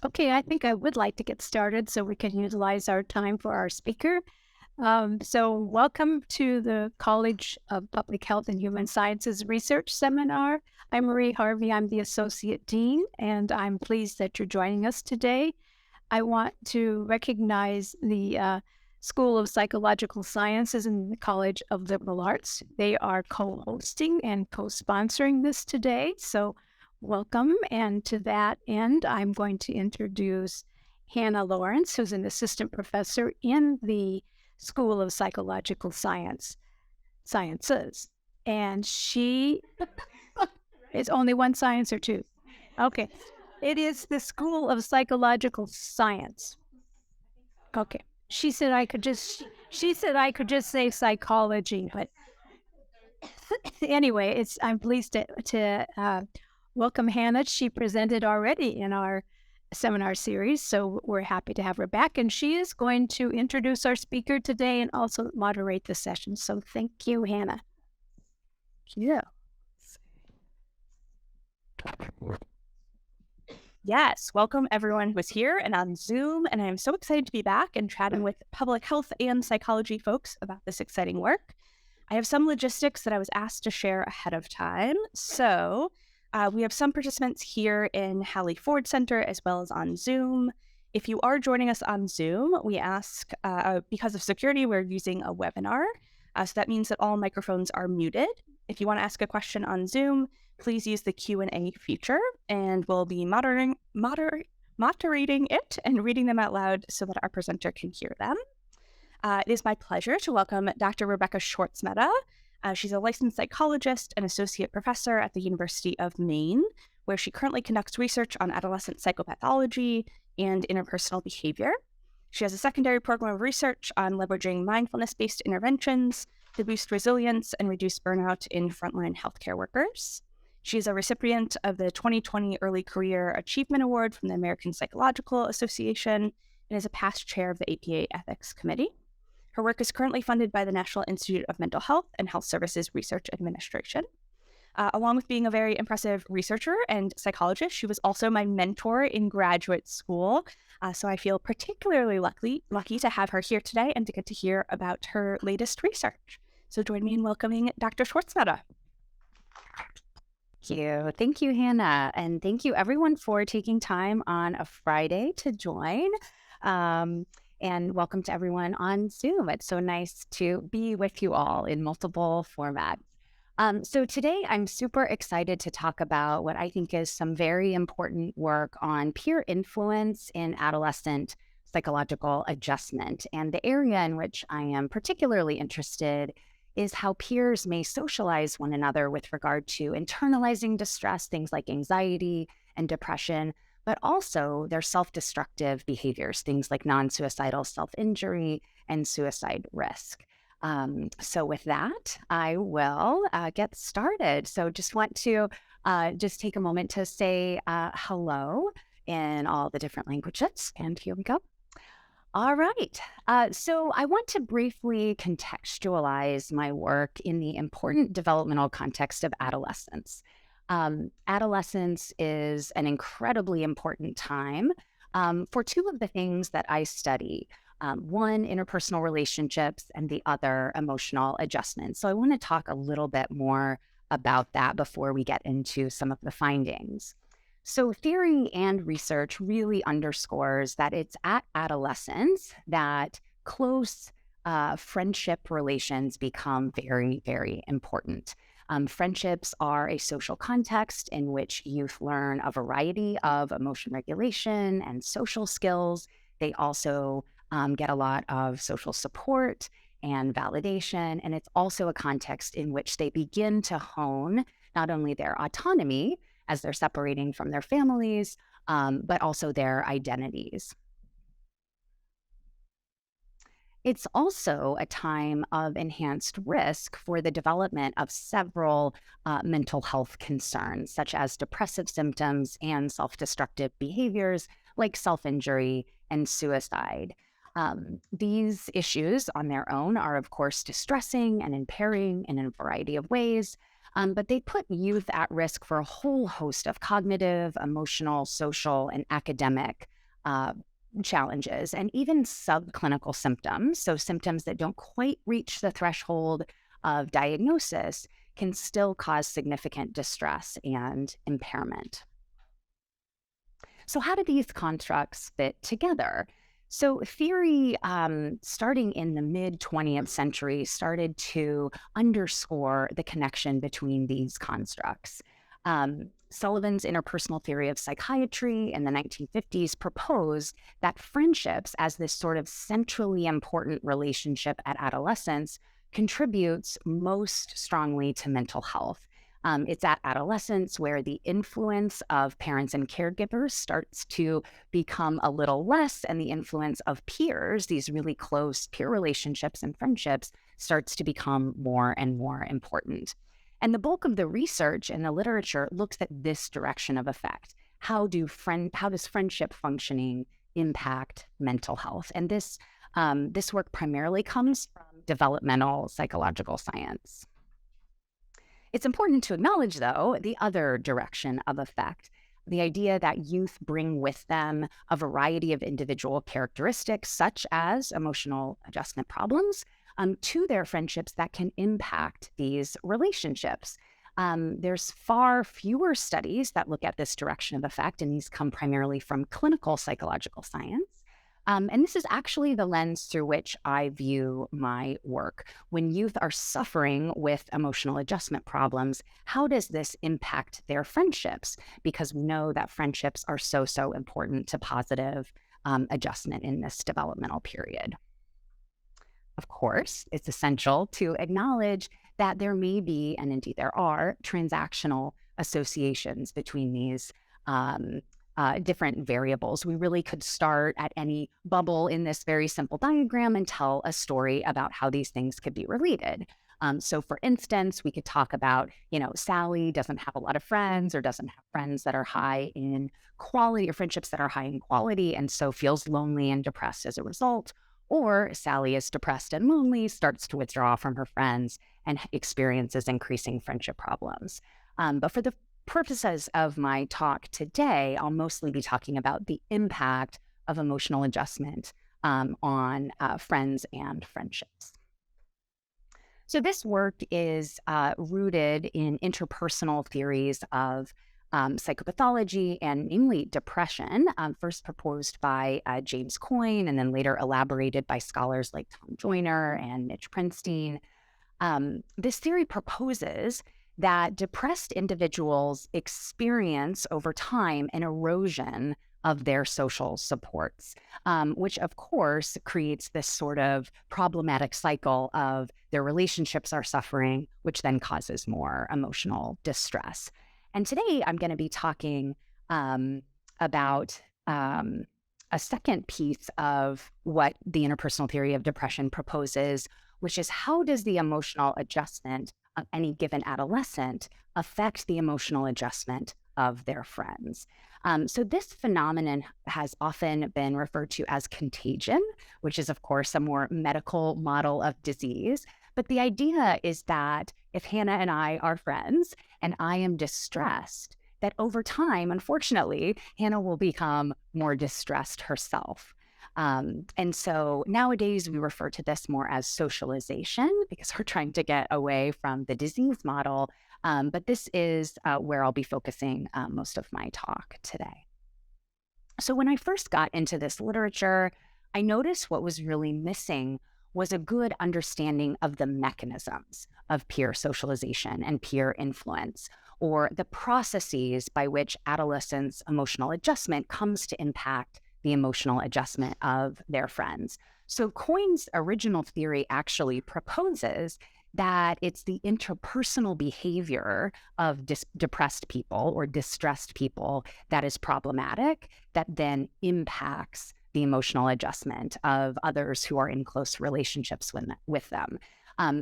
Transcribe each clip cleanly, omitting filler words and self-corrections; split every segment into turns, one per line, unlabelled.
Okay, I think I would like to get started so we can utilize our time for our speaker. So, welcome to the College of Public Health and Human Sciences Research Seminar. I'm Marie Harvey. I'm the Associate Dean, and I'm pleased that you're joining us today. I want to recognize the School of Psychological Sciences and the College of Liberal Arts. They are co hosting and co sponsoring this today. So, welcome. And to that end, I'm going to introduce Hannah Lawrence, who's an assistant professor in the School of Psychological Sciences. And she is only one science or two. Okay. It is the School of Psychological Science. Okay. She said I could just say psychology, but anyway, I'm pleased to welcome Hannah. She presented already in our seminar series, so we're happy to have her back. And she is going to introduce our speaker today and also moderate the session. So thank you, Hannah. Yeah.
Yes, welcome everyone who's here and on Zoom, and I'm so excited to be back and chatting with public health and psychology folks about this exciting work. I have some logistics that I was asked to share ahead of time. So we have some participants here in Hallie Ford Center as well as on Zoom. If you are joining us on Zoom, we ask, because of security, we're using a webinar. So that means that all microphones are muted. If you want to ask a question on Zoom, please use the Q&A feature, and we'll be moderating it and reading them out loud so that our presenter can hear them. It is my pleasure to welcome Dr. Rebecca Schwartz-Mete. She's a licensed psychologist and associate professor at the University of Maine, where she currently conducts research on adolescent psychopathology and interpersonal behavior. She has a secondary program of research on leveraging mindfulness-based interventions to boost resilience and reduce burnout in frontline healthcare workers. She is a recipient of the 2020 Early Career Achievement Award from the American Psychological Association and is a past chair of the APA Ethics Committee. Her work is currently funded by the National Institute of Mental Health and Health Services Research Administration. Along with being a very impressive researcher and psychologist, she was also my mentor in graduate school. So I feel particularly lucky to have her here today and to get to hear about her latest research. So join me in welcoming Dr. Schwartz-Mete.
Thank you, Hannah. And thank you everyone for taking time on a Friday to join. And welcome to everyone on Zoom. It's so nice to be with you all in multiple formats. So today I'm super excited to talk about what I think is some very important work on peer influence in adolescent psychological adjustment. And the area in which I am particularly interested is how peers may socialize one another with regard to internalizing distress, things like anxiety and depression, but also their self-destructive behaviors, things like non-suicidal self-injury and suicide risk. So with that, I will get started. So just want to just take a moment to say hello in all the different languages. And here we go. All right. So I want to briefly contextualize my work in the important developmental context of adolescence. Adolescence is an incredibly important time for two of the things that I study. One, interpersonal relationships, and the other, emotional adjustment. So I want to talk a little bit more about that before we get into some of the findings. So theory and research really underscores that it's at adolescence that close friendship relations become very, very important. Friendships are a social context in which youth learn a variety of emotion regulation and social skills. They also get a lot of social support and validation. And it's also a context in which they begin to hone not only their autonomy as they're separating from their families, but also their identities. It's also a time of enhanced risk for the development of several mental health concerns, such as depressive symptoms and self-destructive behaviors like self-injury and suicide. These issues on their own are, of course, distressing and impairing in a variety of ways, but they put youth at risk for a whole host of cognitive, emotional, social, and academic challenges and even subclinical symptoms, so symptoms that don't quite reach the threshold of diagnosis, can still cause significant distress and impairment. So how do these constructs fit together? So theory, starting in the mid-20th century, started to underscore the connection between these constructs. Sullivan's interpersonal theory of psychiatry in the 1950s proposed that friendships, as this sort of centrally important relationship at adolescence, contributes most strongly to mental health. It's at adolescence where the influence of parents and caregivers starts to become a little less, and the influence of peers, these really close peer relationships and friendships, starts to become more and more important. And the bulk of the research and the literature looks at this direction of effect. How does friendship functioning impact mental health? And this work primarily comes from developmental psychological science. It's important to acknowledge, though, the other direction of effect, the idea that youth bring with them a variety of individual characteristics, such as emotional adjustment problems, to their friendships that can impact these relationships. There's far fewer studies that look at this direction of effect, and these come primarily from clinical psychological science. And this is actually the lens through which I view my work. When youth are suffering with emotional adjustment problems, how does this impact their friendships? Because we know that friendships are so important to positive adjustment in this developmental period. Of course, it's essential to acknowledge that there may be, and indeed there are, transactional associations between these different variables. We really could start at any bubble in this very simple diagram and tell a story about how these things could be related. So for instance, we could talk about, Sally doesn't have a lot of friends or doesn't have friends that are high in quality or friendships that are high in quality, and so feels lonely and depressed as a result. Or Sally is depressed and lonely, starts to withdraw from her friends, and experiences increasing friendship problems. But for the purposes of my talk today, I'll mostly be talking about the impact of emotional adjustment on friends and friendships. So this work is rooted in interpersonal theories of psychopathology and namely depression, first proposed by James Coyne and then later elaborated by scholars like Tom Joyner and Mitch Prinstein. This theory proposes that depressed individuals experience over time an erosion of their social supports, which of course creates this sort of problematic cycle of their relationships are suffering, which then causes more emotional distress. And today I'm going to be talking about a second piece of what the interpersonal theory of depression proposes, which is how does the emotional adjustment of any given adolescent affect the emotional adjustment of their friends. So this phenomenon has often been referred to as contagion, which is, of course, a more medical model of disease. But the idea is that if Hannah and I are friends and I am distressed, that over time, unfortunately, Hannah will become more distressed herself. And so nowadays we refer to this more as socialization because we're trying to get away from the disease model. But this is where I'll be focusing most of my talk today. So when I first got into this literature, I noticed what was really missing was a good understanding of the mechanisms of peer socialization and peer influence, or the processes by which adolescents' emotional adjustment comes to impact the emotional adjustment of their friends. So Coyne's original theory actually proposes that it's the interpersonal behavior of depressed people or distressed people that is problematic, that then impacts the emotional adjustment of others who are in close relationships with them.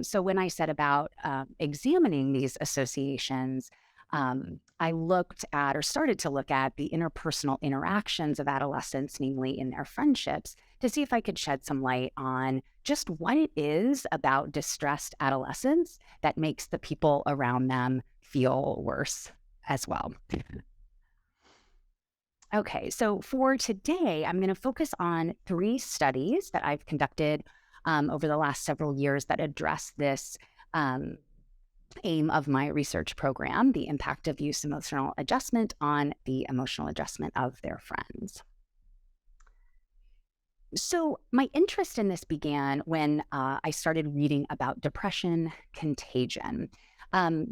So when I said about examining these associations, I looked at or started to look at the interpersonal interactions of adolescents, namely in their friendships, to see if I could shed some light on just what it is about distressed adolescents that makes the people around them feel worse as well. Okay, so for today, I'm going to focus on 3 studies that I've conducted over the last several years that address this um, aim of my research program, the impact of youth emotional adjustment on the emotional adjustment of their friends. So, my interest in this began when I started reading about depression contagion.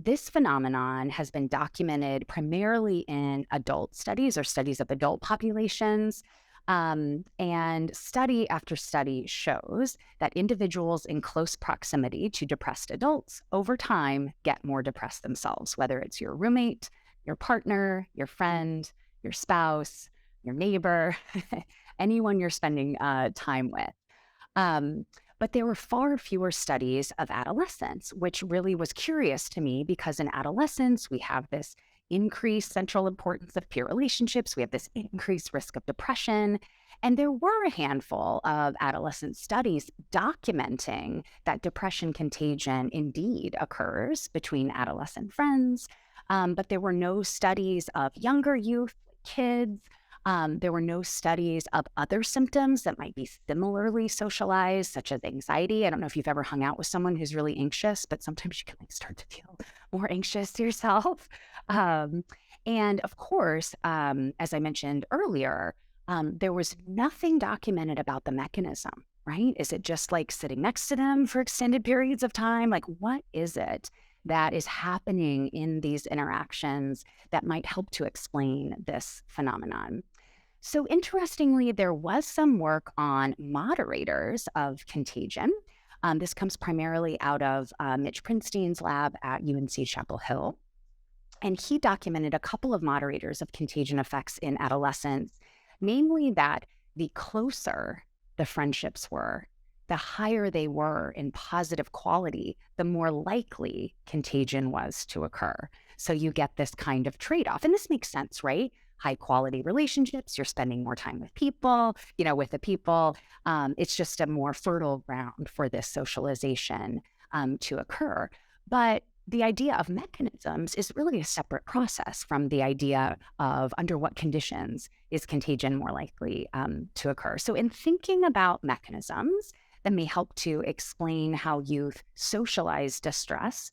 This phenomenon has been documented primarily in adult studies or studies of adult populations. And study after study shows that individuals in close proximity to depressed adults over time get more depressed themselves, whether it's your roommate, your partner, your friend, your spouse, your neighbor, anyone you're spending time with. Um, but there were far fewer studies of adolescents, which really was curious to me because in adolescence, we have this increased central importance of peer relationships. We have this increased risk of depression. And there were a handful of adolescent studies documenting that depression contagion indeed occurs between adolescent friends. But there were no studies of younger youth, kids. There were no studies of other symptoms that might be similarly socialized, such as anxiety. I don't know if you've ever hung out with someone who's really anxious, but sometimes you can start to feel more anxious yourself. Um, and of course, as I mentioned earlier, there was nothing documented about the mechanism, right? Is it just like sitting next to them for extended periods of time? Like, what is it that is happening in these interactions that might help to explain this phenomenon? So interestingly, there was some work on moderators of contagion. This comes primarily out of Mitch Prinstein's lab at UNC Chapel Hill. And he documented a couple of moderators of contagion effects in adolescence, namely that the closer the friendships were, the higher they were in positive quality, the more likely contagion was to occur. So you get this kind of trade-off. And this makes sense, right? High quality relationships, you're spending more time with people, with the people. It's just a more fertile ground for this socialization to occur. But the idea of mechanisms is really a separate process from the idea of under what conditions is contagion more likely to occur. So in thinking about mechanisms that may help to explain how youth socialize distress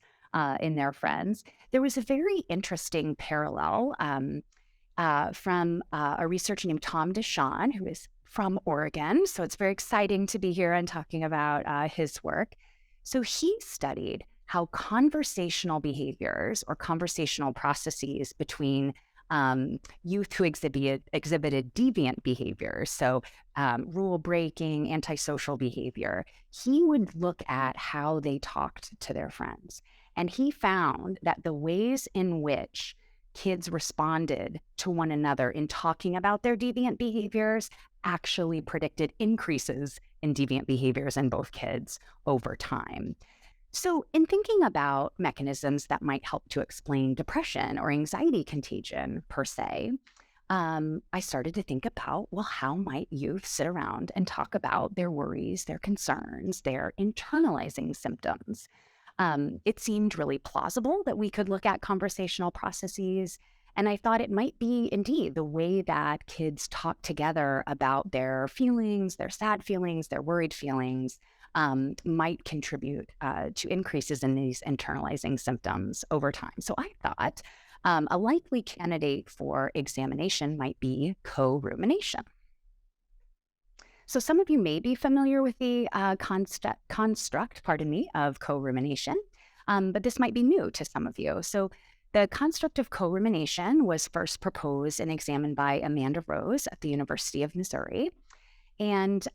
in their friends, there was a very interesting parallel from a researcher named Tom DeShawn, who is from Oregon. So it's very exciting to be here and talking about his work. So he studied how conversational behaviors or conversational processes between youth who exhibited deviant behaviors, so rule breaking, antisocial behavior, he would look at how they talked to their friends. And he found that the ways in which kids responded to one another in talking about their deviant behaviors actually predicted increases in deviant behaviors in both kids over time. So in thinking about mechanisms that might help to explain depression or anxiety contagion per se, I started to think about, well, how might youth sit around and talk about their worries, their concerns, their internalizing symptoms? It seemed really plausible that we could look at conversational processes. And I thought it might be indeed the way that kids talk together about their feelings, their sad feelings, their worried feelings, might contribute to increases in these internalizing symptoms over time. So I thought a likely candidate for examination might be co-rumination. So some of you may be familiar with the construct, of co-rumination, but this might be new to some of you. So the construct of co-rumination was first proposed and examined by Amanda Rose at the University of Missouri. And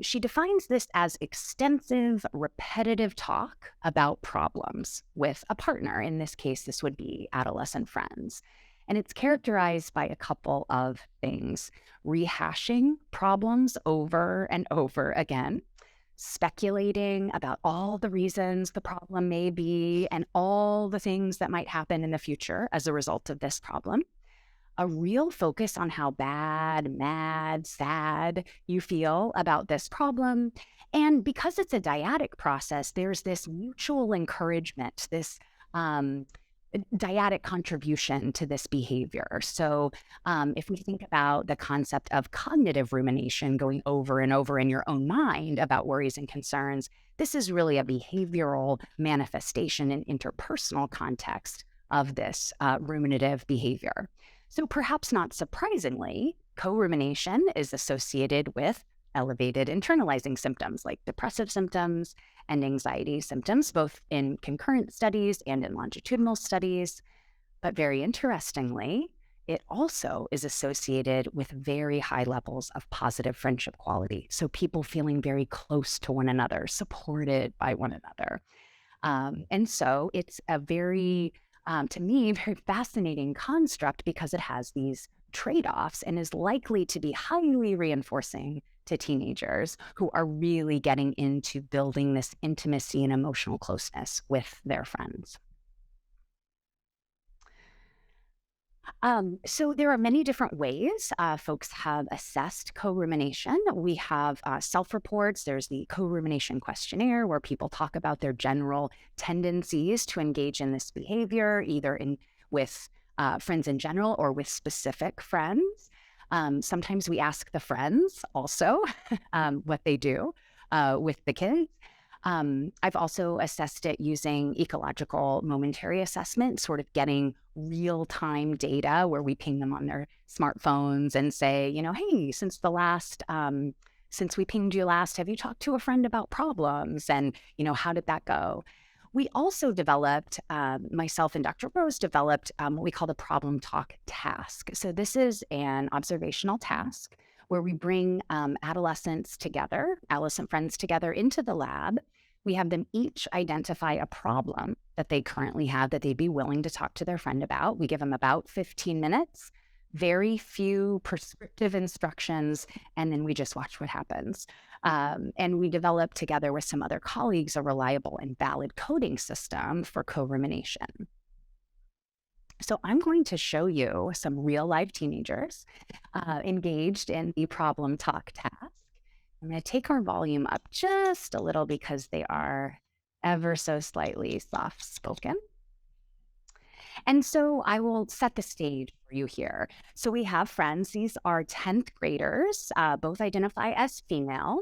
she defines this as extensive, repetitive talk about problems with a partner. In this case, this would be adolescent friends. And it's characterized by a couple of things: rehashing problems over and over again, speculating about all the reasons the problem may be and all the things that might happen in the future as a result of this problem, a real focus on how bad, mad, sad you feel about this problem. And because it's a dyadic process, there's this mutual encouragement, this dyadic contribution to this behavior. So if we think about the concept of cognitive rumination, going over and over in your own mind about worries and concerns, this is really a behavioral manifestation in interpersonal context of this ruminative behavior. So perhaps not surprisingly, co-rumination is associated with elevated internalizing symptoms like depressive symptoms and anxiety symptoms, both in concurrent studies and in longitudinal studies. But very interestingly, it also is associated with very high levels of positive friendship quality. So people feeling very close to one another, supported by one another. And so it's a very, to me, very fascinating construct because it has these trade-offs and is likely to be highly reinforcing to teenagers who are really getting into building this intimacy and emotional closeness with their friends. So there are many different ways folks have assessed co-rumination. We have self-reports. There's the co-rumination questionnaire where people talk about their general tendencies to engage in this behavior, either with friends in general or with specific friends. Sometimes we ask the friends also what they do with the kids. I've also assessed it using ecological momentary assessment, sort of getting real-time data where we ping them on their smartphones and say, hey, since we pinged you last, have you talked to a friend about problems? And, how did that go? We also developed, myself and Dr. Rose developed what we call the problem talk task. So this is an observational task where we bring adolescents together, adolescent friends together into the lab. We have them each identify a problem that they currently have that they'd be willing to talk to their friend about. We give them about 15 minutes, very few prescriptive instructions, and then we just watch what happens. And we develop together with some other colleagues a reliable and valid coding system for co-rumination. So I'm going to show you some real life teenagers engaged in the problem talk task. I'm going to take our volume up just a little because they are ever so slightly soft spoken. And so I will set the stage for you here. So we have friends. These are 10th graders, both identify as female.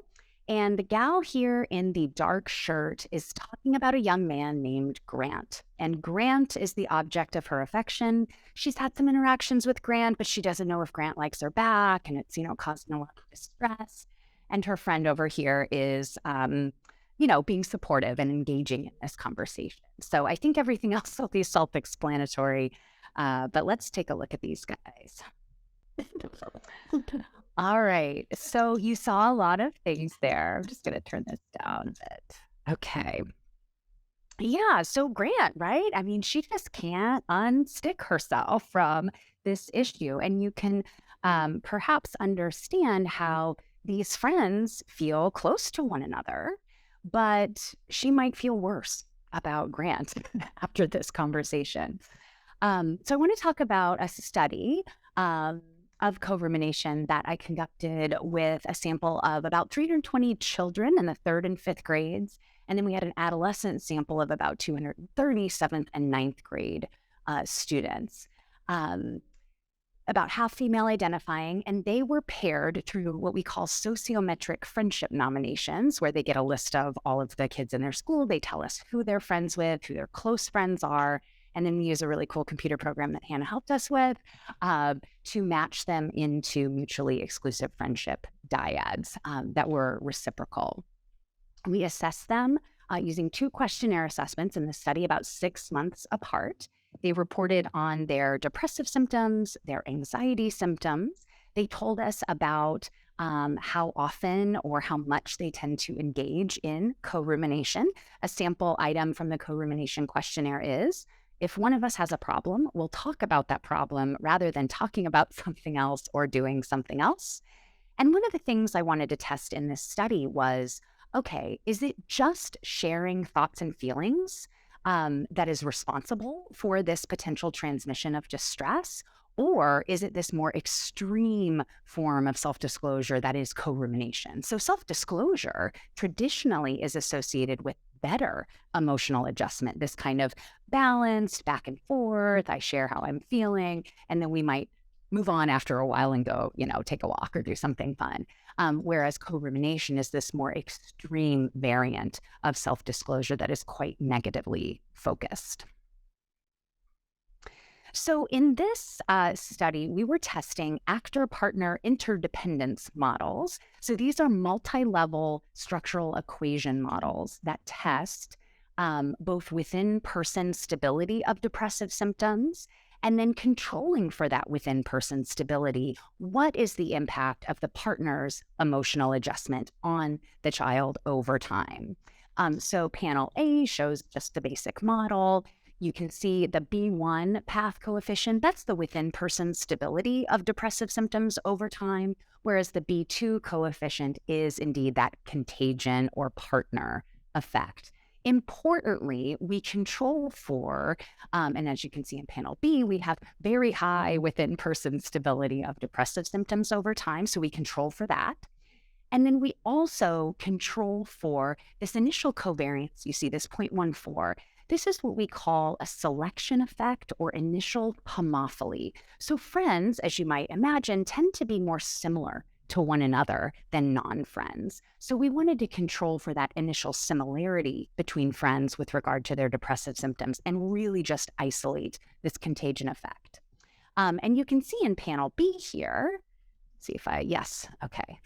And the gal here in the dark shirt is talking about a young man named Grant. And Grant is the object of her affection. She's had some interactions with Grant, but she doesn't know if Grant likes her back, and it's, causing a lot of distress. And her friend over here is, being supportive and engaging in this conversation. So I think everything else will be self-explanatory, but let's take a look at these guys. All right. So you saw a lot of things there. I'm just going to turn this down a bit. Okay. Yeah. So Grant, right? I mean, she just can't unstick herself from this issue. And you can perhaps understand how these friends feel close to one another, but she might feel worse about Grant after this conversation. So I want to talk about a study of co-rumination that I conducted with a sample of about 320 children in the 3rd and 5th grades. And then we had an adolescent sample of about 230 7th and 9th grade students. About half female identifying, and they were paired through what we call sociometric friendship nominations, where they get a list of all of the kids in their school. They tell us who they're friends with, who their close friends are, and then we use a really cool computer program that Hannah helped us with to match them into mutually exclusive friendship dyads that were reciprocal. We assessed them using 2 questionnaire assessments in the study about 6 months apart. They reported on their depressive symptoms, their anxiety symptoms. They told us about how often or how much they tend to engage in co-rumination. A sample item from the co-rumination questionnaire is, if one of us has a problem, we'll talk about that problem rather than talking about something else or doing something else. And one of the things I wanted to test in this study was, okay, is it just sharing thoughts and feelings that is responsible for this potential transmission of distress? Or is it this more extreme form of self-disclosure that is co-rumination? So self-disclosure traditionally is associated with better emotional adjustment, this kind of balanced back and forth. I share how I'm feeling, and then we might move on after a while and go, take a walk or do something fun. Whereas co-rumination is this more extreme variant of self-disclosure that is quite negatively focused. So in this study, we were testing actor-partner interdependence models. So these are multi-level structural equation models that test both within-person stability of depressive symptoms and then controlling for that within-person stability. What is the impact of the partner's emotional adjustment on the child over time? So panel A shows just the basic model. You can see the B1 path coefficient. That's the within-person stability of depressive symptoms over time, whereas the B2 coefficient is indeed that contagion or partner effect. Importantly, we control for, and as you can see in panel B, we have very high within-person stability of depressive symptoms over time, so we control for that. And then we also control for this initial covariance. You see this 0.14. This is what we call a selection effect or initial homophily. So friends, as you might imagine, tend to be more similar to one another than non-friends. So we wanted to control for that initial similarity between friends with regard to their depressive symptoms and really just isolate this contagion effect. And you can see in panel B here, yes, okay.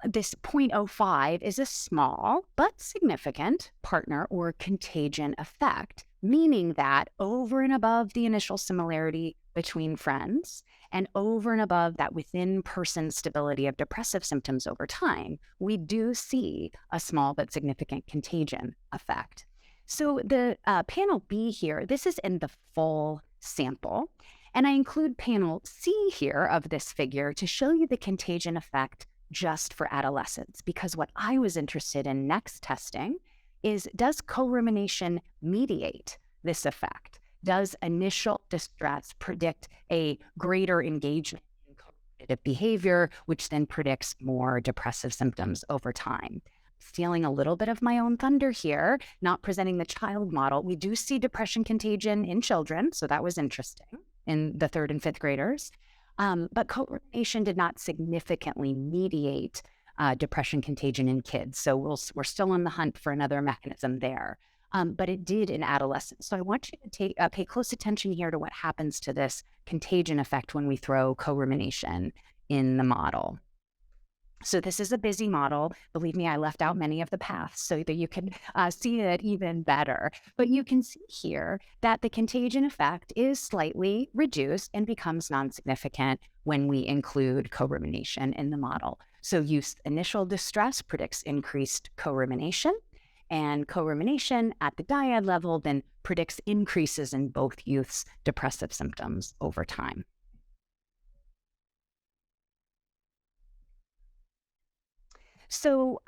This 0.05 is a small but significant partner or contagion effect, meaning that over and above the initial similarity between friends and over and above that within-person stability of depressive symptoms over time, we do see a small but significant contagion effect. So the panel B here, this is in the full sample, and I include panel C here of this figure to show you the contagion effect just for adolescents, because what I was interested in next testing is, does co-rumination mediate this effect? Does initial distress predict a greater engagement in cognitive behavior, which then predicts more depressive symptoms over time? Stealing a little bit of my own thunder here, not presenting the child model, we do see depression contagion in children, so that was interesting in the 3rd and 5th graders. But co-rumination did not significantly mediate depression contagion in kids. So we're still on the hunt for another mechanism there. But it did in adolescents. So I want you to pay close attention here to what happens to this contagion effect when we throw co-rumination in the model. So this is a busy model. Believe me, I left out many of the paths so that you can see it even better. But you can see here that the contagion effect is slightly reduced and becomes non-significant when we include co-rumination in the model. So initial distress predicts increased co-rumination, and co-rumination at the dyad level then predicts increases in both youths' depressive symptoms over time. So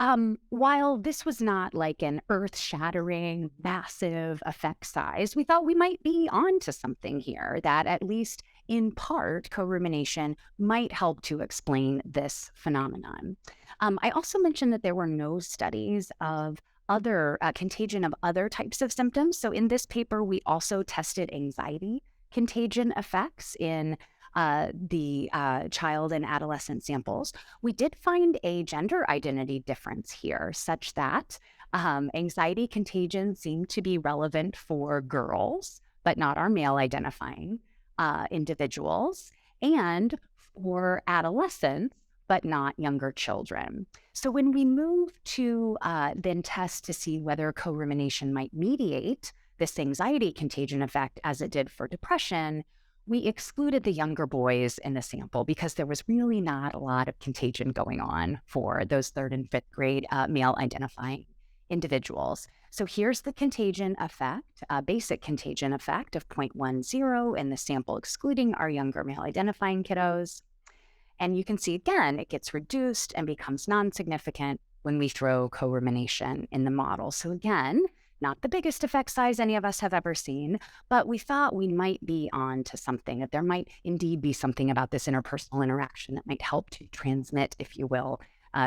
while this was not like an earth-shattering, massive effect size, we thought we might be onto something here, that at least in part, co-rumination might help to explain this phenomenon. I also mentioned that there were no studies of other contagion of other types of symptoms. So in this paper, we also tested anxiety contagion effects in the child and adolescent samples. We did find a gender identity difference here, such that anxiety contagion seemed to be relevant for girls, but not our male identifying individuals, and for adolescents, but not younger children. So when we move to then test to see whether co-rumination might mediate this anxiety contagion effect as it did for depression, we excluded the younger boys in the sample because there was really not a lot of contagion going on for those 3rd and 5th grade male identifying individuals. So here's the contagion effect, basic contagion effect of 0.10 in the sample excluding our younger male identifying kiddos. And you can see again, it gets reduced and becomes non-significant when we throw co-rumination in the model. So again, not the biggest effect size any of us have ever seen, but we thought we might be on to something, that there might indeed be something about this interpersonal interaction that might help to transmit, if you will,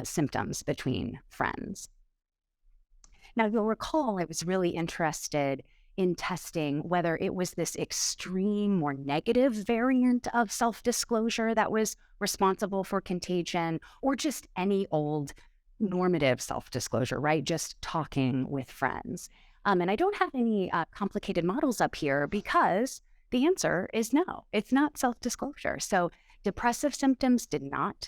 symptoms between friends. Now, you'll recall I was really interested in testing whether it was this extreme, more negative variant of self-disclosure that was responsible for contagion, or just any old normative self-disclosure, right? Just talking with friends. And I don't have any complicated models up here because the answer is no, it's not self-disclosure. So depressive symptoms depressive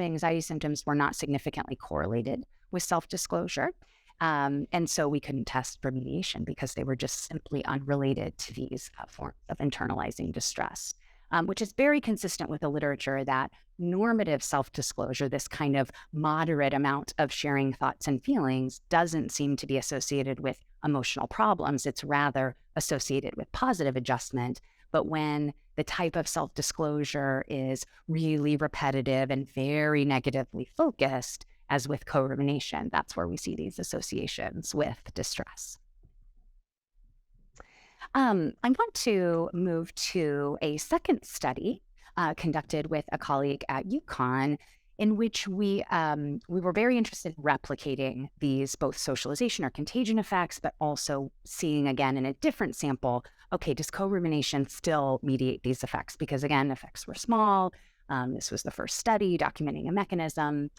anxiety symptoms were not significantly correlated with self-disclosure. And so we couldn't test for mediation because they were just simply unrelated to these forms of internalizing distress, which is very consistent with the literature that normative self-disclosure, this kind of moderate amount of sharing thoughts and feelings, doesn't seem to be associated with emotional problems. It's rather associated with positive adjustment. But when the type of self-disclosure is really repetitive and very negatively focused, as with co-rumination, that's where we see these associations with distress. I want to move to a second study conducted with a colleague at UConn, in which we were very interested in replicating these both socialization or contagion effects, but also seeing again in a different sample, okay, does co-rumination still mediate these effects? Because again, effects were small. This was the first study documenting a mechanism.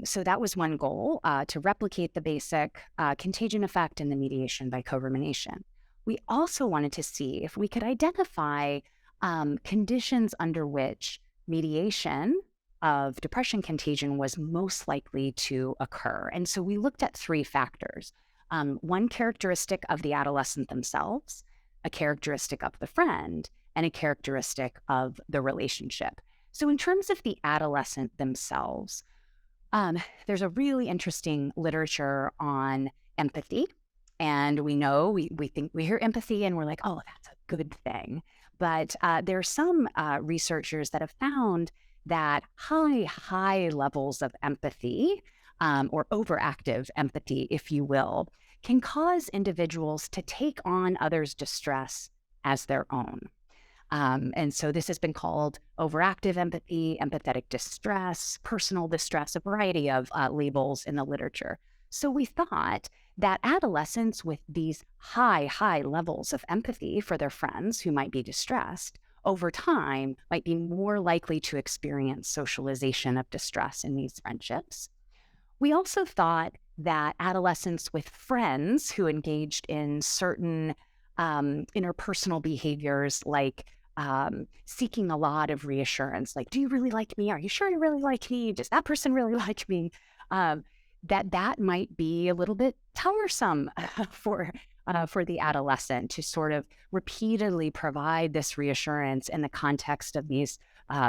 So that was one goal, to replicate the basic contagion effect and the mediation by co-rumination. We also wanted to see if we could identify conditions under which mediation of depression contagion was most likely to occur. And so we looked at three factors. One characteristic of the adolescent themselves, a characteristic of the friend, and a characteristic of the relationship. So in terms of the adolescent themselves, there's a really interesting literature on empathy. And we know, we hear empathy and we're like, oh, that's a good thing. But there are some researchers that have found that high levels of empathy, or overactive empathy, if you will, can cause individuals to take on others' distress as their own. And so this has been called overactive empathy, empathetic distress, personal distress, a variety of labels in the literature. So we thought that adolescents with these high levels of empathy for their friends who might be distressed over time might be more likely to experience socialization of distress in these friendships. We also thought that adolescents with friends who engaged in certain interpersonal behaviors like seeking a lot of reassurance, like, do you really like me? Are you sure you really like me? Does that person really like me? That might be a little bit tiresome for the adolescent to sort of repeatedly provide this reassurance in the context of these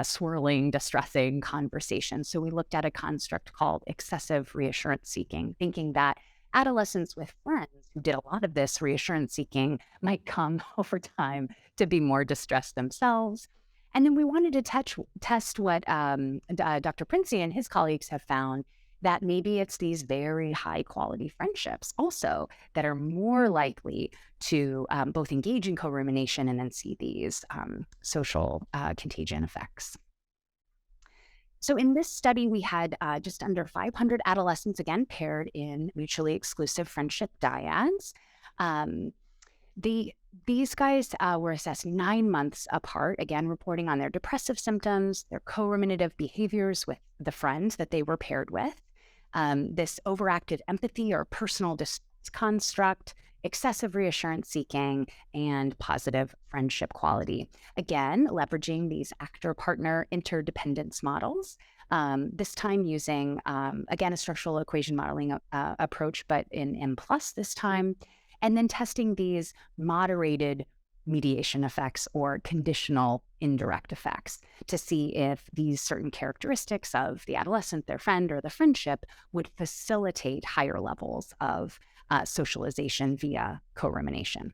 swirling, distressing conversations. So we looked at a construct called excessive reassurance seeking, thinking that adolescents with friends who did a lot of this reassurance seeking might come over time to be more distressed themselves. And then we wanted to test what Dr. Princey and his colleagues have found, that maybe it's these very high quality friendships also that are more likely to both engage in co-rumination and then see these social contagion effects. So in this study, we had just under 500 adolescents, again, paired in mutually exclusive friendship dyads. These guys were assessed 9 months apart, again, reporting on their depressive symptoms, their co-ruminative behaviors with the friends that they were paired with, this overactive empathy or personal construct, excessive reassurance seeking, and positive friendship quality. Again, leveraging these actor-partner interdependence models, this time using, again, a structural equation modeling approach, but in M+ this time, and then testing these moderated mediation effects or conditional indirect effects to see if these certain characteristics of the adolescent, their friend, or the friendship would facilitate higher levels of socialization via co-rumination.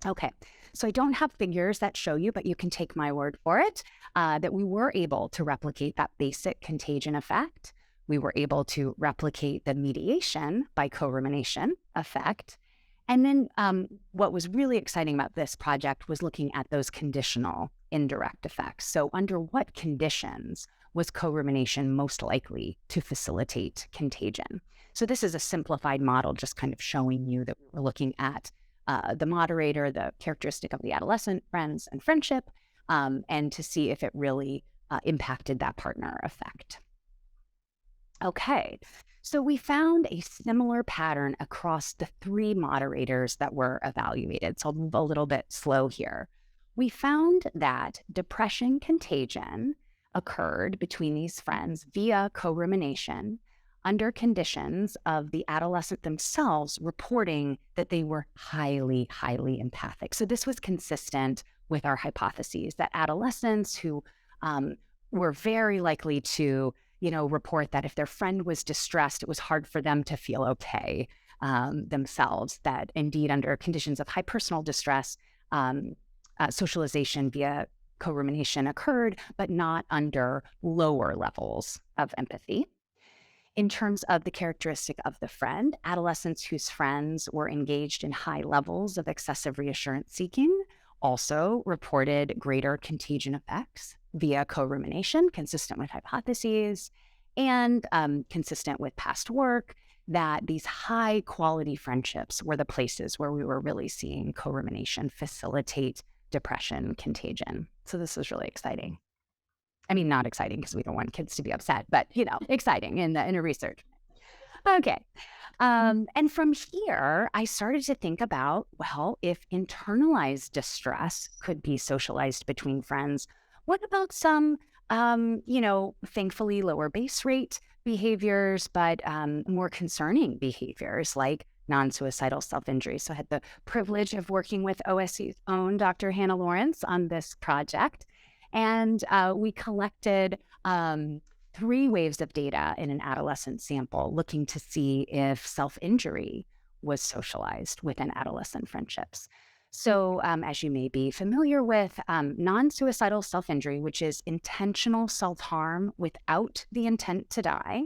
Okay, so I don't have figures that show you, but you can take my word for it, that we were able to replicate that basic contagion effect. We were able to replicate the mediation by co-rumination effect. And then what was really exciting about this project was looking at those conditional indirect effects. So under what conditions was co-rumination most likely to facilitate contagion? So this is a simplified model, just kind of showing you that we're looking at the moderator, the characteristic of the adolescent, friends, and friendship, and to see if it really impacted that partner effect. Okay, so we found a similar pattern across the 3 moderators that were evaluated. So I'll move a little bit slow here. We found that depression contagion occurred between these friends via co-rumination under conditions of the adolescent themselves reporting that they were highly, highly empathic. So this was consistent with our hypotheses that adolescents who were very likely to report that if their friend was distressed, it was hard for them to feel okay themselves, that indeed under conditions of high personal distress, socialization via co-rumination occurred, but not under lower levels of empathy. In terms of the characteristic of the friend, adolescents whose friends were engaged in high levels of excessive reassurance seeking also reported greater contagion effects via co-rumination, consistent with hypotheses, and consistent with past work, that these high quality friendships were the places where we were really seeing co-rumination facilitate depression contagion. So this was really exciting. I mean, not exciting because we don't want kids to be upset, but exciting in the research. Okay. And from here, I started to think about, well, if internalized distress could be socialized between friends, what about some, thankfully lower base rate behaviors, but more concerning behaviors like non-suicidal self-injury? So I had the privilege of working with OSU's own Dr. Hannah Lawrence on this project. And we collected 3 waves of data in an adolescent sample looking to see if self-injury was socialized within adolescent friendships. So as you may be familiar with, non-suicidal self-injury, which is intentional self-harm without the intent to die,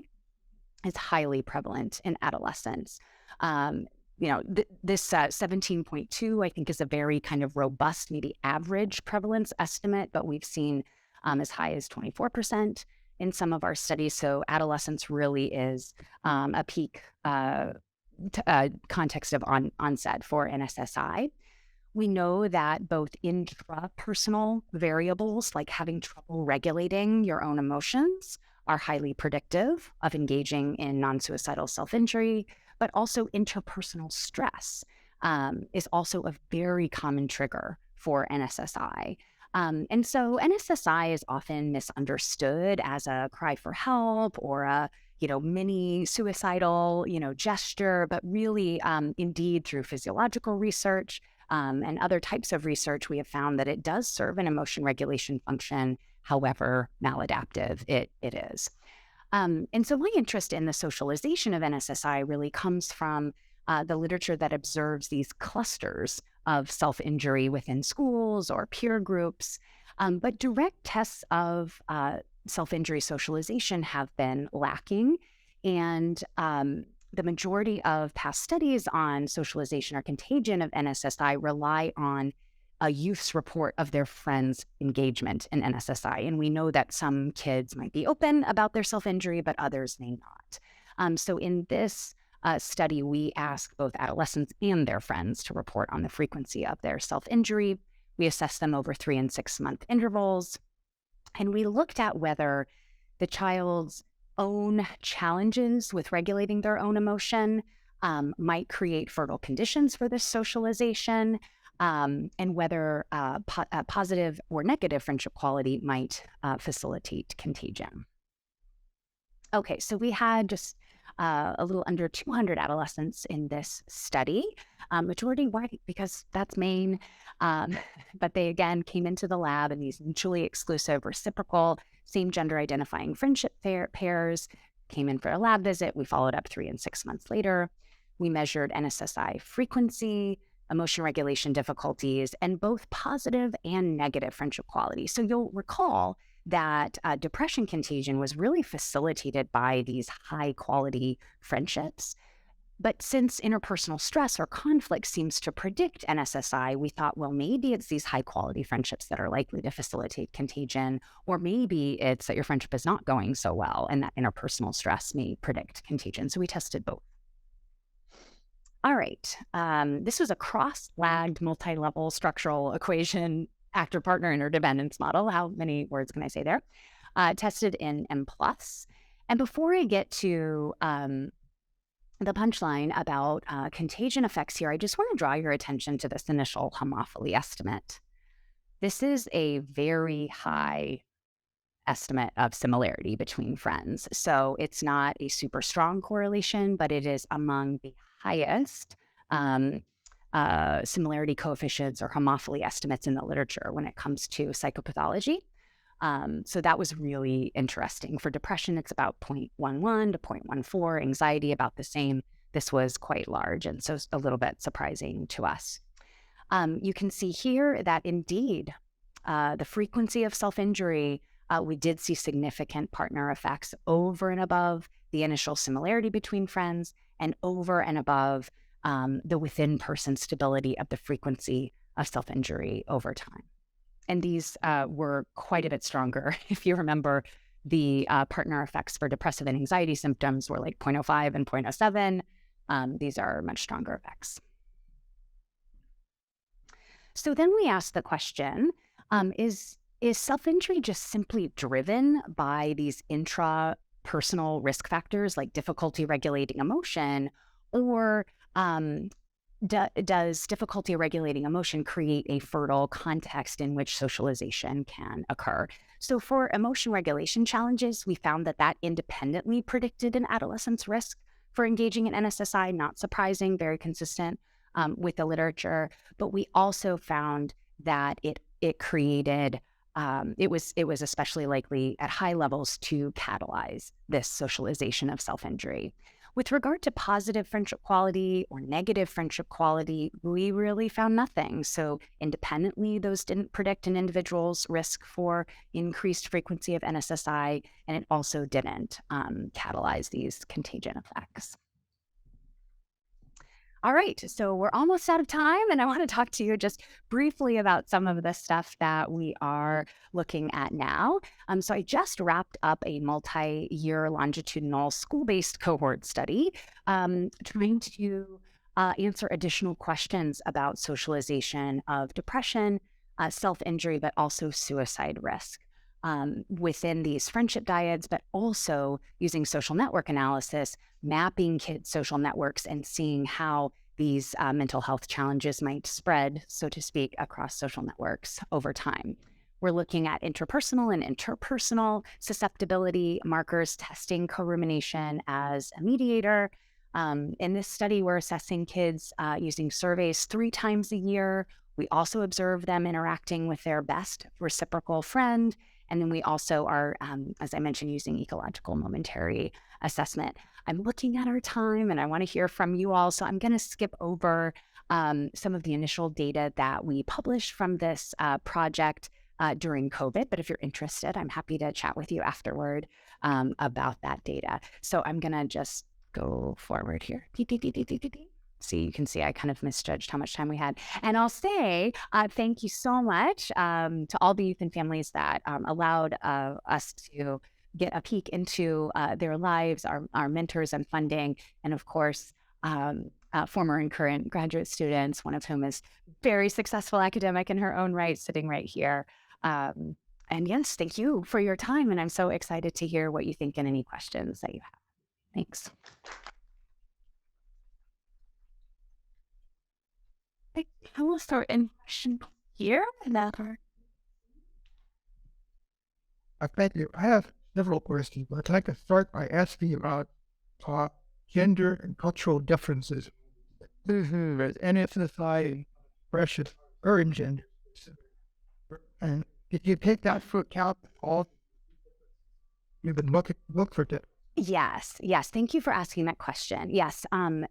is highly prevalent in adolescents. This 17.2, I think, is a very kind of robust, maybe average prevalence estimate, but we've seen as high as 24% in some of our studies. So adolescence really is a peak context of onset for NSSI. We know that both intrapersonal variables, like having trouble regulating your own emotions, are highly predictive of engaging in non-suicidal self-injury, but also interpersonal stress is also a very common trigger for NSSI. And so NSSI is often misunderstood as a cry for help or a mini suicidal gesture, but really indeed through physiological research and other types of research, we have found that it does serve an emotion regulation function, however maladaptive it is. And so my interest in the socialization of NSSI really comes from the literature that observes these clusters of self-injury within schools or peer groups. But direct tests of self-injury socialization have been lacking. And the majority of past studies on socialization or contagion of NSSI rely on a youth's report of their friends' engagement in NSSI. And we know that some kids might be open about their self-injury, but others may not. So in this study, we asked both adolescents and their friends to report on the frequency of their self-injury. We assessed them over 3 and 6 month intervals. And we looked at whether the child's own challenges with regulating their own emotion might create fertile conditions for this socialization, and whether positive or negative friendship quality might facilitate contagion. Okay, so we had just a little under 200 adolescents in this study, majority white because that's Maine, but they again came into the lab in these mutually exclusive, reciprocal, same gender identifying friendship pairs, came in for a lab visit. We followed up 3 and 6 months later. We measured NSSI frequency, emotion regulation difficulties, and both positive and negative friendship quality. So you'll recall that depression contagion was really facilitated by these high quality friendships. But since interpersonal stress or conflict seems to predict NSSI, we thought, well, maybe it's these high-quality friendships that are likely to facilitate contagion, or maybe it's that your friendship is not going so well and that interpersonal stress may predict contagion. So we tested both. All right. This was a cross-lagged multi-level structural equation actor-partner interdependence model. How many words can I say there? Tested in M+. And before I get to the punchline about contagion effects here, I just want to draw your attention to this initial homophily estimate. This is a very high estimate of similarity between friends. So it's not a super strong correlation, but it is among the highest similarity coefficients or homophily estimates in the literature when it comes to psychopathology. So that was really interesting. For depression, it's about 0.11 to 0.14, anxiety about the same. This was quite large, and so a little bit surprising to us. You can see here that indeed, the frequency of self-injury, we did see significant partner effects over and above the initial similarity between friends and over and above the within-person stability of the frequency of self-injury over time. And these were quite a bit stronger. If you remember, the partner effects for depressive and anxiety symptoms were like 0.05 and 0.07. These are much stronger effects. So then we asked the question, is self-injury just simply driven by these intrapersonal risk factors like difficulty regulating emotion, or does difficulty regulating emotion create a fertile context in which socialization can occur? So for emotion regulation challenges, we found that independently predicted an adolescent's risk for engaging in NSSI, not surprising, very consistent with the literature. But we also found that it created, it was especially likely at high levels to catalyze this socialization of self-injury. With regard to positive friendship quality or negative friendship quality, we really found nothing. So independently, those didn't predict an individual's risk for increased frequency of NSSI, and it also didn't catalyze these contagion effects. All right, so we're almost out of time, and I want to talk to you just briefly about some of the stuff that we are looking at now. So I just wrapped up a multi-year longitudinal school-based cohort study trying to answer additional questions about socialization of depression, self-injury, but also suicide risk within these friendship dyads, but also using social network analysis, mapping kids' social networks and seeing how these mental health challenges might spread, so to speak, across social networks over time. We're looking at interpersonal and interpersonal susceptibility markers, testing co-rumination as a mediator. In this study, we're assessing kids using surveys 3 times a year. We also observe them interacting with their best reciprocal friend. And then we also are, as I mentioned, using ecological momentary assessment. I'm looking at our time and I want to hear from you all. So I'm going to skip over some of the initial data that we published from this project during COVID. But if you're interested, I'm happy to chat with you afterward about that data. So I'm going to just go forward here. See, you can see I kind of misjudged how much time we had. And I'll say thank you so much to all the youth and families that allowed us to get a peek into their lives, our mentors and funding, and of course, former and current graduate students, one of whom is very successful academic in her own right, sitting right here. And yes, thank you for your time. And I'm so excited to hear what you think and any questions that you have. Thanks.
I will start in question here.
Thank you. I have several questions, but I'd like to start by asking about gender and cultural differences. NSSI expression or in gender. And did you take that into account all you've been look for that?
Yes. Thank you for asking that question. Yes,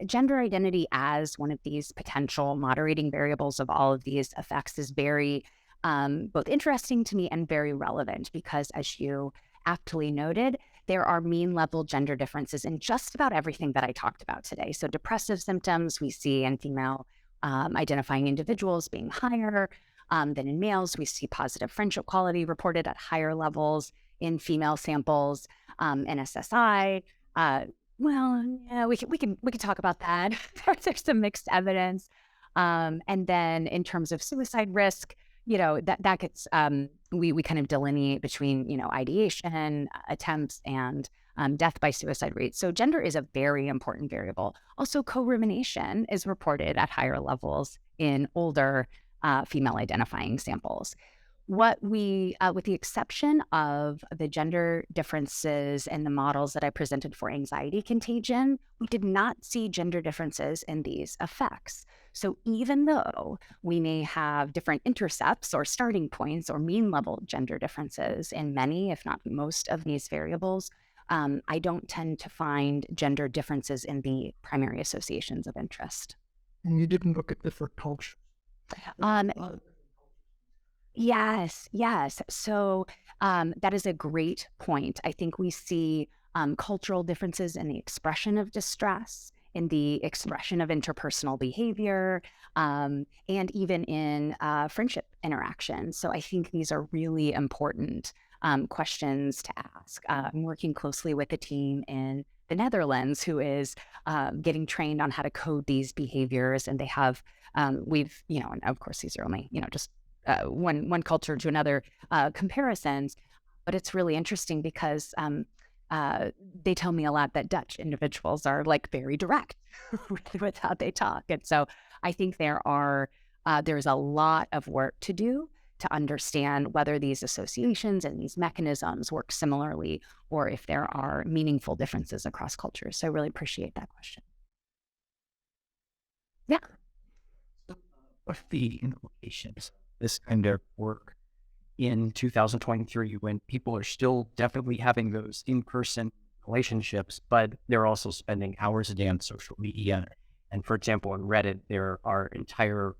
gender identity as one of these potential moderating variables of all of these effects is very both interesting to me and very relevant because, as you aptly noted, there are mean level gender differences in just about everything that I talked about today. So depressive symptoms we see in female identifying individuals being higher than in males. We see positive friendship quality reported at higher levels in female samples. NSSI, well, yeah, we can talk about that. There's some mixed evidence. And then in terms of suicide risk, that gets we kind of delineate between ideation attempts and death by suicide rates. So gender is a very important variable. Also, co-rumination is reported at higher levels in older female identifying samples. What we, with the exception of the gender differences in the models that I presented for anxiety contagion, we did not see gender differences in these effects. So even though we may have different intercepts or starting points or mean level gender differences in many, if not most of these variables, I don't tend to find gender differences in the primary associations of interest.
And you didn't look at different cultures.
Yes. So that is a great point. I think we see cultural differences in the expression of distress, in the expression of interpersonal behavior, and even in friendship interactions. So I think these are really important questions to ask. I'm working closely with a team in the Netherlands who is getting trained on how to code these behaviors, and they have and of course these are only just one culture to another comparisons, but it's really interesting because they tell me a lot that Dutch individuals are like very direct with how they talk, and so I think there's a lot of work to do to understand whether these associations and these mechanisms work similarly or if there are meaningful differences across cultures. So I really appreciate that question. Yeah.
What's the implications of this kind of work in 2023 when people are still definitely having those in-person relationships, but they're also spending hours a day on social media? And for example, on Reddit, there are entire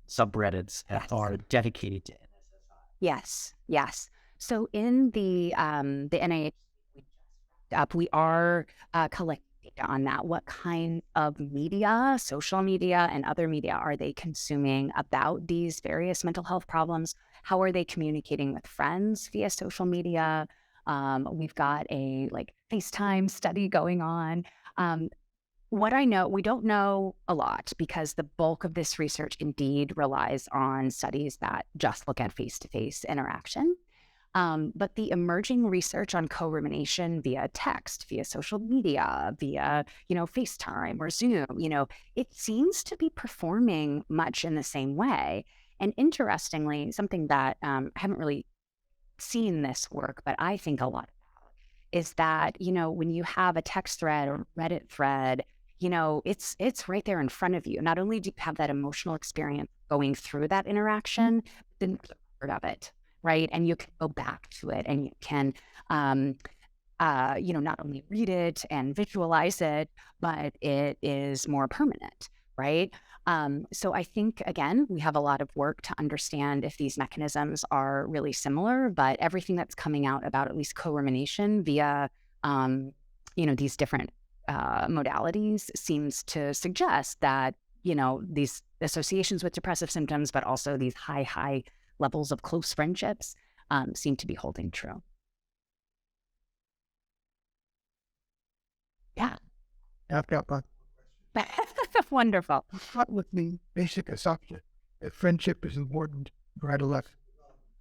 subreddits that are dedicated to NSSI.
Yes. So in the NIH, we are collecting data on that. What kind of media, social media and other media are they consuming about these various mental health problems? How are they communicating with friends via social media? We've got a FaceTime study going on. What I know, we don't know a lot because the bulk of this research indeed relies on studies that just look at face-to-face interaction. But the emerging research on co-rumination via text, via social media, via, FaceTime or Zoom, it seems to be performing much in the same way. And interestingly, something that I haven't really seen this work, but I think a lot about is that, when you have a text thread or Reddit thread, it's right there in front of you. Not only do you have that emotional experience going through that interaction, but then there's a part of it, right? And you can go back to it and you can, not only read it and visualize it, but it is more permanent, right? So I think, again, we have a lot of work to understand if these mechanisms are really similar, but everything that's coming out about at least co-rumination via, these different modalities seems to suggest that, these associations with depressive symptoms, but also these high levels of close friendships seem to be holding true. Yeah.
I've got one.
Wonderful.
Start with the basic assumption that friendship is important for adolescents.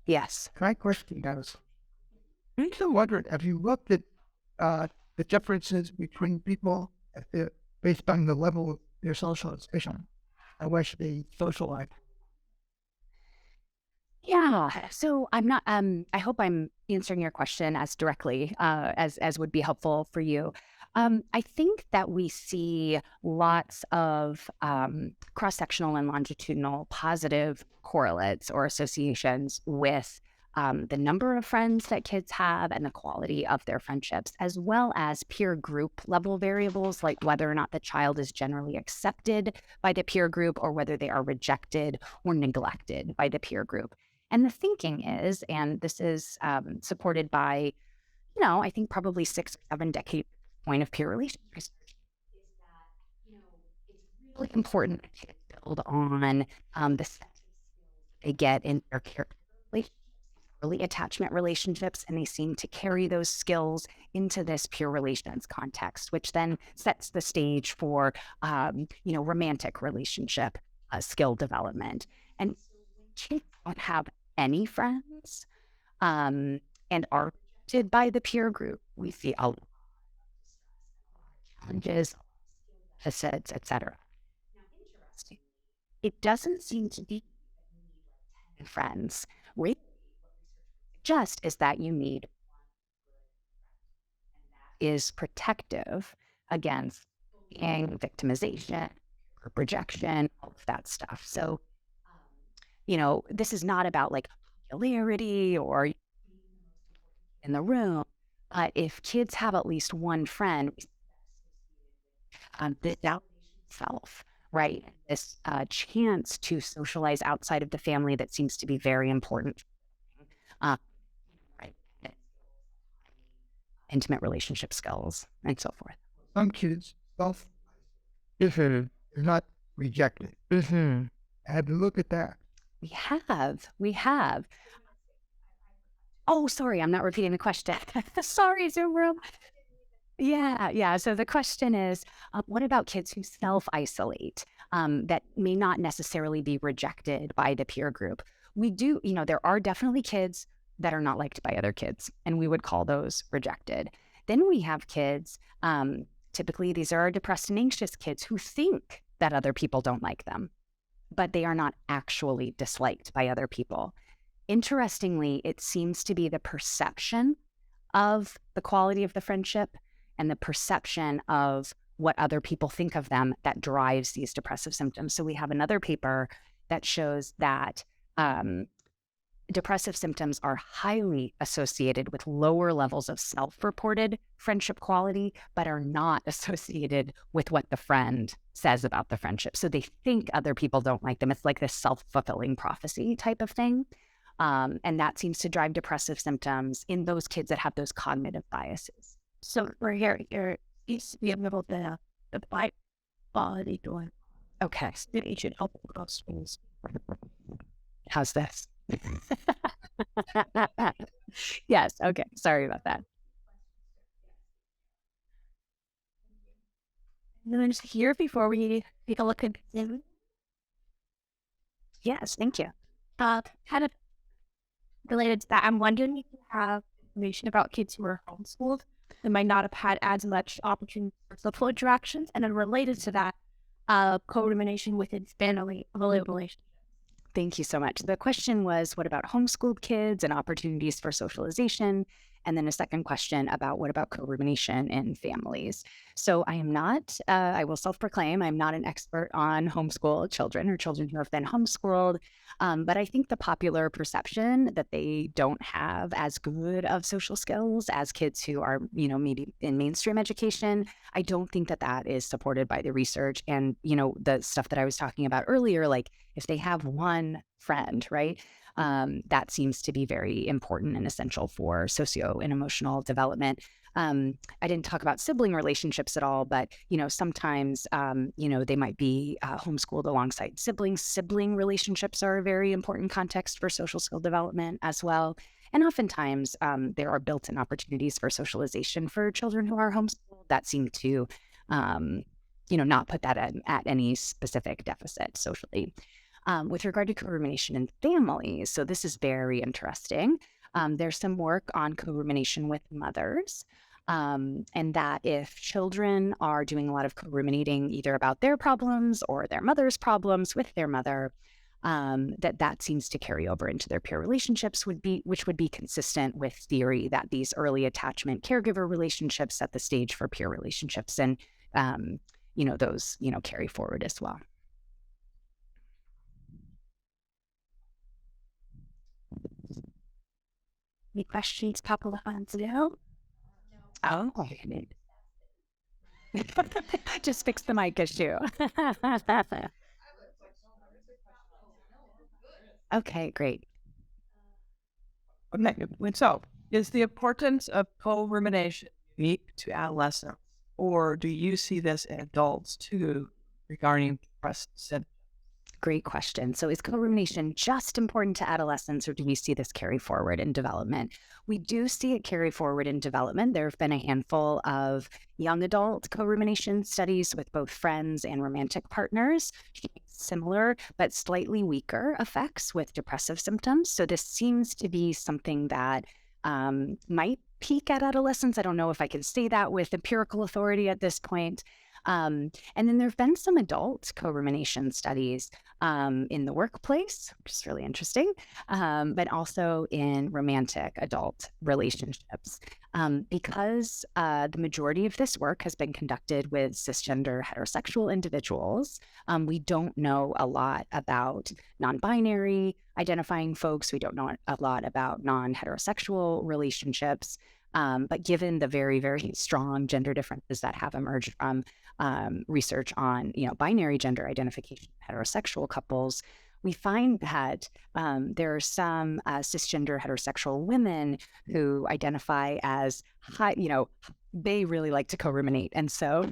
Yes.
Can I question that assumption? I'm still wondering, have you looked at the differences between people based on the level of their socialization and which they socialize?
Yeah. So I'm not, I hope I'm answering your question as directly as would be helpful for you. I think that we see lots of cross-sectional and longitudinal positive correlates or associations with the number of friends that kids have and the quality of their friendships, as well as peer group level variables, like whether or not the child is generally accepted by the peer group or whether they are rejected or neglected by the peer group. And the thinking is, and this is supported by I think probably 6 or 7 decade point of peer relations research is that, it's really important that kids build on the set of skills they get in their character relationships, early attachment relationships, and they seem to carry those skills into this peer relations context, which then sets the stage for, romantic relationship skill development. And so when kids don't have any friends, and are rejected by the peer group, we see a lot of challenges, deficits, etc. Now, interesting, it doesn't seem to be friends. Really, just is that you need is protective against bullying, victimization, or rejection, all of that stuff. So, this is not about like popularity or in the room, but if kids have at least one friend, this validation self, right? This chance to socialize outside of the family that seems to be very important. Right? Intimate relationship skills and so forth.
Some kids they're not rejected. I had to look at that.
We have. Oh, sorry, I'm not repeating the question. Sorry, Zoom room. Yeah. So the question is, what about kids who self-isolate that may not necessarily be rejected by the peer group? We do, there are definitely kids that are not liked by other kids, and we would call those rejected. Then we have kids, typically these are depressed and anxious kids who think that other people don't like them, but they are not actually disliked by other people. Interestingly, it seems to be the perception of the quality of the friendship and the perception of what other people think of them that drives these depressive symptoms. So we have another paper that shows that depressive symptoms are highly associated with lower levels of self-reported friendship quality, but are not associated with what the friend says about the friendship. So they think other people don't like them. It's like this self-fulfilling prophecy type of thing. And that seems to drive depressive symptoms in those kids that have those cognitive biases.
So we're here needs to be a little bit of the quality doing.
Okay.
It should help with those things.
How's this? Yes. Okay. Sorry about that.
And then just here before we take a look at Zoom.
Yes. Thank you.
Kind of related to that, I'm wondering if you have information about kids who are homeschooled that might not have had as much opportunity for social interactions, and then related to that, co-rumination within family relationships.
Thank you so much. The question was, what about homeschooled kids and opportunities for socialization? And then a second question about what about co-rumination in families? So I am not, I will self-proclaim, I'm not an expert on homeschooled children or children who have been homeschooled. But I think the popular perception that they don't have as good of social skills as kids who are, maybe in mainstream education, I don't think that that is supported by the research. And, the stuff that I was talking about earlier, like if they have one friend, right? That seems to be very important and essential for socio and emotional development. I didn't talk about sibling relationships at all, but, sometimes, they might be homeschooled alongside siblings. Sibling relationships are a very important context for social skill development as well. And oftentimes there are built-in opportunities for socialization for children who are homeschooled that seem to, not put that at any specific deficit socially. With regard to co-rumination in families, so this is very interesting. There's some work on co-rumination with mothers, and that if children are doing a lot of co-ruminating either about their problems or their mother's problems with their mother, that seems to carry over into their peer relationships, which would be consistent with theory that these early attachment caregiver relationships set the stage for peer relationships, and those carry forward as well.
Any questions pop up on Zoom?
Oh, just fix the mic issue. Okay, great.
So
Is the importance of co-rumination unique to adolescents, or do you see this in adults too regarding depressive symptoms?
Great question. So is co-rumination just important to adolescents, or do we see this carry forward in development? We do see it carry forward in development. There have been a handful of young adult co-rumination studies with both friends and romantic partners, similar but slightly weaker effects with depressive symptoms. So this seems to be something that might peak at adolescence. I don't know if I can say that with empirical authority at this point. And then there have been some adult co-rumination studies in the workplace, which is really interesting, but also in romantic adult relationships. Because the majority of this work has been conducted with cisgender heterosexual individuals, we don't know a lot about non-binary identifying folks. We don't know a lot about non-heterosexual relationships. But given the very, very strong gender differences that have emerged from research on, binary gender identification of heterosexual couples, we find that there are some cisgender heterosexual women who identify as high, they really like to co-ruminate. And so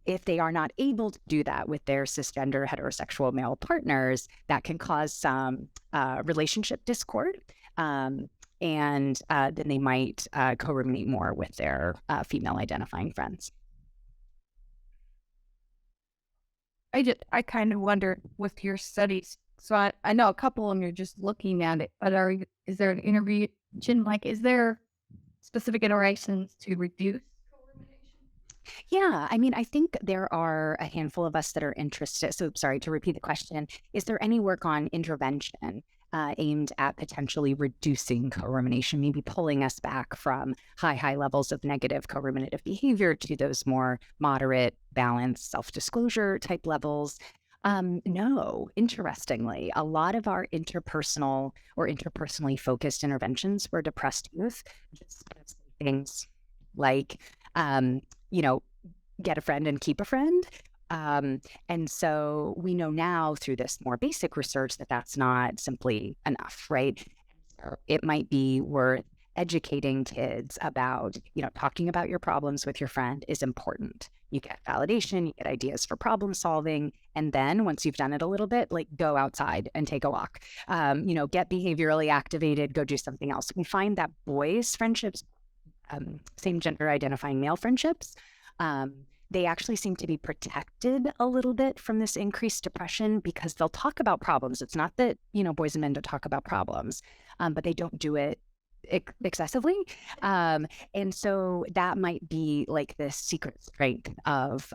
if they are not able to do that with their cisgender heterosexual male partners, that can cause some relationship discord. And then they might co-ruminate more with their female identifying friends.
I kind of wonder with your studies. So I know a couple of them you're just looking at it, but is there an intervention? Like, is there specific interactions to reduce co-rumination?
Yeah, I mean, I think there are a handful of us that are interested. So, sorry to repeat the question. Is there any work on intervention aimed at potentially reducing co-rumination, maybe pulling us back from high levels of negative co-ruminative behavior to those more moderate, balanced, self-disclosure type levels? No, interestingly, a lot of our interpersonal or interpersonally focused interventions for depressed youth just kind of say things like, get a friend and keep a friend. And so we know now through this more basic research that that's not simply enough, right? It might be worth educating kids about, talking about your problems with your friend is important. You get validation, you get ideas for problem solving. And then once you've done it a little bit, like go outside and take a walk, get behaviorally activated, go do something else. We find that boys' friendships, same gender identifying male friendships, they actually seem to be protected a little bit from this increased depression because they'll talk about problems. It's not that, boys and men don't talk about problems, but they don't do it excessively. And so that might be like the secret strength of,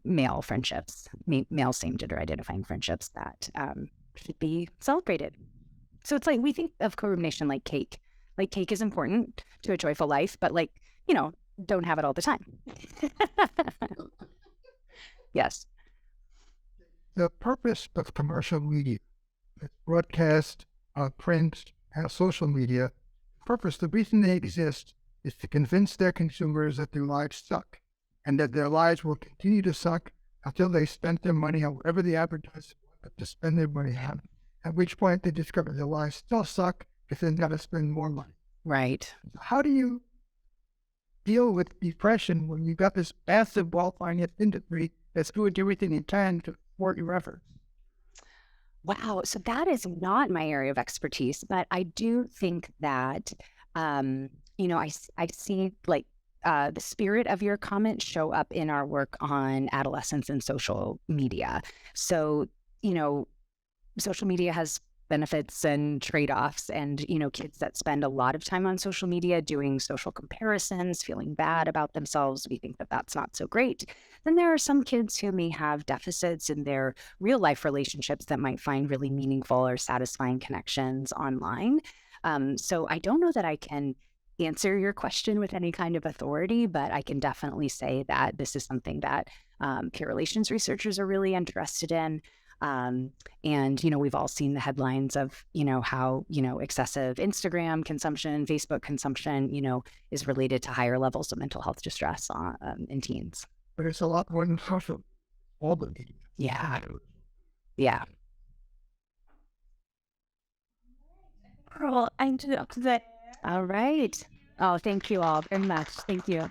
male friendships, male same gender identifying friendships that should be celebrated. So it's like, we think of co-rumination like cake. Like cake is important to a joyful life, but don't have it all the time. Yes.
The purpose of commercial media, broadcast, print, and social media, the reason they exist is to convince their consumers that their lives suck and that their lives will continue to suck until they spend their money on whatever the advertisers want to spend their money on, at which point they discover their lives still suck because they've got to spend more money.
Right.
How do you deal with depression when you've got this massive, well-financed industry that's doing everything it can to thwart your efforts?
Wow. So that is not my area of expertise, but I do think that, I see like the spirit of your comment show up in our work on adolescence and social media. So, social media has benefits and trade-offs, and kids that spend a lot of time on social media doing social comparisons, feeling bad about themselves, we think that that's not so great. Then there are some kids who may have deficits in their real life relationships that might find really meaningful or satisfying connections online. So I don't know that I can answer your question with any kind of authority, but I can definitely say that this is something that peer relations researchers are really interested in. And, we've all seen the headlines of, how, excessive Instagram consumption, Facebook consumption, is related to higher levels of mental health distress in teens.
But it's a lot more than social. All the media.
Yeah. Yeah.
Girl, I'm to there.
All right. Oh, thank you all very much. Thank you.